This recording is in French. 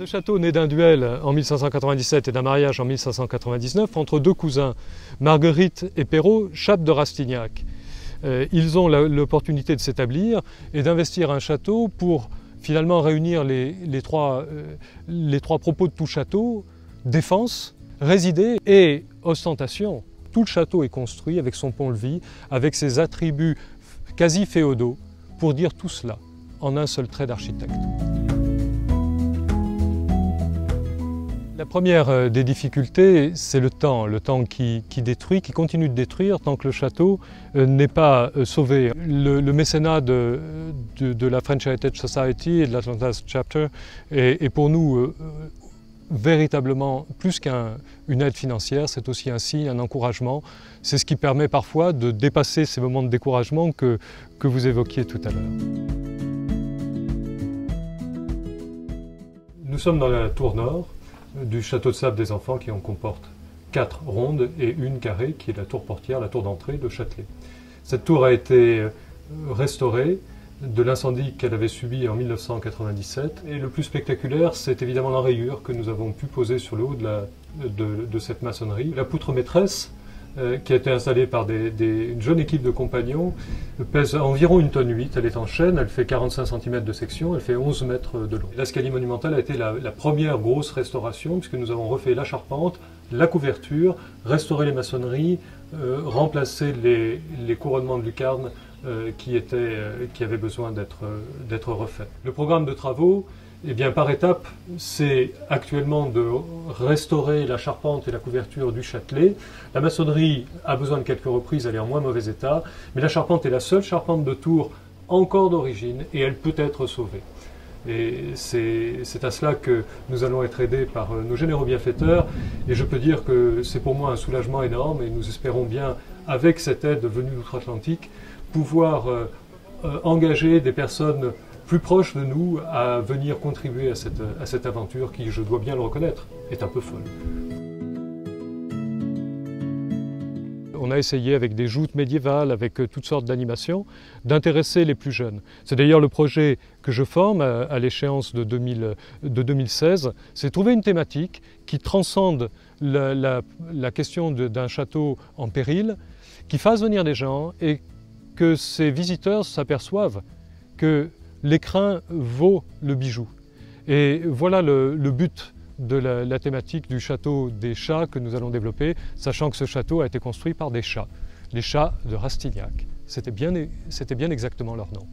Ce château naît d'un duel en 1597 et d'un mariage en 1599 entre deux cousins, Marguerite et Perrault, chapes de Rastignac. Ils ont l'opportunité de s'établir et d'investir un château pour finalement réunir les trois propos de tout château, défense, résider et ostentation. Tout le château est construit avec son pont-levis, avec ses attributs quasi féodaux, pour dire tout cela en un seul trait d'architecte. La première des difficultés, c'est le temps qui détruit, qui continue de détruire tant que le château n'est pas sauvé. Le mécénat de la French Heritage Society et de l'Atlantas Chapter est pour nous véritablement plus qu'une aide financière, c'est aussi un signe, un encouragement. C'est ce qui permet parfois de dépasser ces moments de découragement que vous évoquiez tout à l'heure. Nous sommes dans la tour nord du château de sable des enfants qui en comporte 4 rondes et une carrée qui est la tour portière, la tour d'entrée de Châtelet. Cette tour a été restaurée de l'incendie qu'elle avait subi en 1997 et le plus spectaculaire c'est évidemment l'enrayure que nous avons pu poser sur le haut de cette maçonnerie. La poutre maîtresse qui a été installée par une jeune équipe de compagnons, pèse environ 1,8 tonne. Elle est en chêne, elle fait 45 cm de section, elle fait 11 mètres de long. L'escalier monumental a été la première grosse restauration, puisque nous avons refait la charpente, la couverture, restauré les maçonneries, remplacé les couronnements de lucarne qui avaient besoin d'être refaits. Le programme de travaux, eh bien, par étapes, c'est actuellement de restaurer la charpente et la couverture du Châtelet. La maçonnerie a besoin de quelques reprises, elle est en moins mauvais état, mais la charpente est la seule charpente de tour encore d'origine et elle peut être sauvée. Et c'est à cela que nous allons être aidés par nos généreux bienfaiteurs et je peux dire que c'est pour moi un soulagement énorme et nous espérons bien, avec cette aide venue d'outre-Atlantique, pouvoir engager des personnes plus proches de nous à venir contribuer à cette aventure qui, je dois bien le reconnaître, est un peu folle. On a essayé avec des joutes médiévales, avec toutes sortes d'animations, d'intéresser les plus jeunes. C'est d'ailleurs le projet que je forme à l'échéance de 2016, c'est trouver une thématique qui transcende la question d'un château en péril, qui fasse venir des gens et que ces visiteurs s'aperçoivent que l'écrin vaut le bijou. Et voilà le but de la thématique du château des chats que nous allons développer, sachant que ce château a été construit par des chats, les chats de Rastignac. C'était bien exactement leur nom.